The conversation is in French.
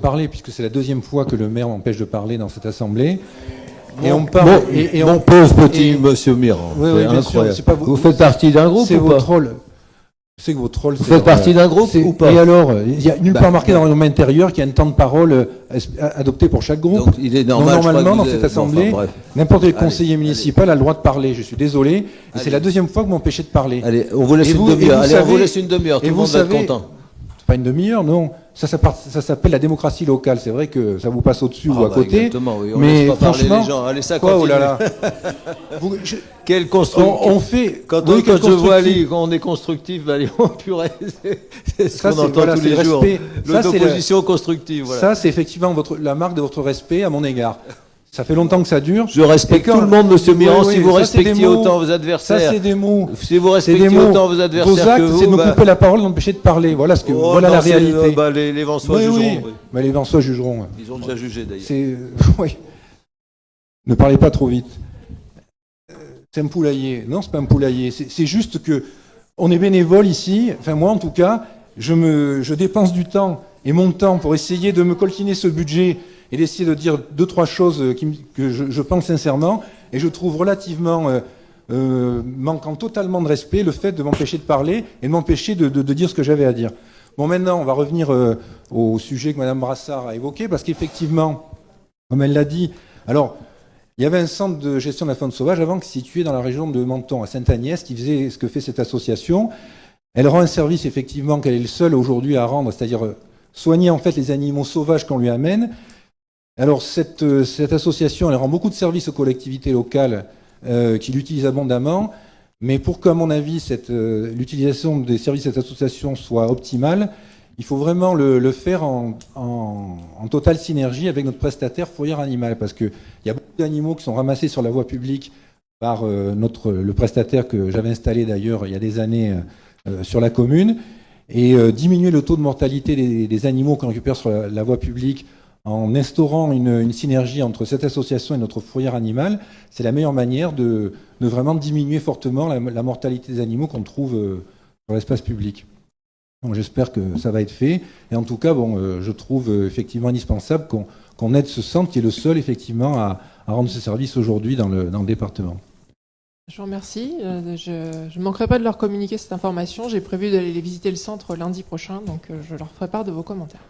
parler, puisque c'est la deuxième fois que le maire m'empêche de parler dans cette assemblée. Et on parle. Mon pauvre petit monsieur Mirand. Oui, c'est incroyable. Sûr, pas vous faites partie d'un groupe ou pas? C'est que vos trolls. Vous faites partie d'un groupe ou pas? Et alors, il n'y a nulle part marqué dans le règlement intérieur qu'il y a un temps de parole adopté pour chaque groupe. Donc il est normal. Donc, normalement, dans cette assemblée, n'importe quel conseiller municipal a le droit de parler. Je suis désolé. Et c'est la deuxième fois que vous m'empêchez de parler. Allez, on vous laisse une demi-heure. Allez, on vous laisse une demi-heure. Tout le monde va être content. Pas une demi-heure, non. Ça s'appelle la démocratie locale. C'est vrai que ça vous passe au-dessus ou à côté. Exactement, oui. On mais laisse pas franchement, parler les gens. Allez, ça continue. Oh là là. Quel constructif. On fait. Quand je vois Ali, quand on est constructif, allez, on purée. C'est ce qu'on entend tous les jours. L'opposition constructive. Voilà. Ça, c'est effectivement la marque de votre respect à mon égard. Ça fait longtemps que ça dure. Je respecte tout le monde, monsieur Mirand, si vous respectiez autant vos adversaires. Ça, c'est des mots. Si vous respectez autant vos adversaires que vous. C'est de me couper la parole, d'empêcher de parler. Voilà la réalité. Les Vansois jugeront. Les Vansois jugeront. Ils ont déjà jugé, d'ailleurs. Oui. Ne parlez pas trop vite. C'est un poulailler. Non, c'est pas un poulailler. C'est juste que on est bénévole ici. Enfin, moi, en tout cas, je dépense du temps et mon temps pour essayer de me coltiner ce budget et d'essayer de dire 2-3 choses que je pense sincèrement, et je trouve relativement manquant totalement de respect le fait de m'empêcher de parler et de m'empêcher de dire ce que j'avais à dire. Bon, maintenant, on va revenir au sujet que Mme Brassard a évoqué, parce qu'effectivement, comme elle l'a dit, alors, il y avait un centre de gestion de la faune sauvage avant qui se situait dans la région de Menton, à Sainte-Agnès, qui faisait ce que fait cette association. Elle rend un service, effectivement, qu'elle est le seul aujourd'hui à rendre, c'est-à-dire soigner en fait les animaux sauvages qu'on lui amène. Alors cette association, elle rend beaucoup de services aux collectivités locales qui l'utilisent abondamment, mais pour qu'à mon avis l'utilisation des services de cette association soit optimale, il faut vraiment le faire en totale synergie avec notre prestataire Fourrière Animale, parce qu'il y a beaucoup d'animaux qui sont ramassés sur la voie publique par le prestataire que j'avais installé d'ailleurs il y a des années sur la commune, et diminuer le taux de mortalité des animaux qu'on récupère sur la voie publique en instaurant une synergie entre cette association et notre fourrière animale, c'est la meilleure manière de vraiment diminuer fortement la mortalité des animaux qu'on trouve dans l'espace public. Donc j'espère que ça va être fait. Et en tout cas, je trouve effectivement indispensable qu'on aide ce centre qui est le seul effectivement à rendre ce service aujourd'hui dans le département. Je vous remercie. Je ne manquerai pas de leur communiquer cette information. J'ai prévu d'aller visiter le centre lundi prochain, donc je leur ferai part de vos commentaires.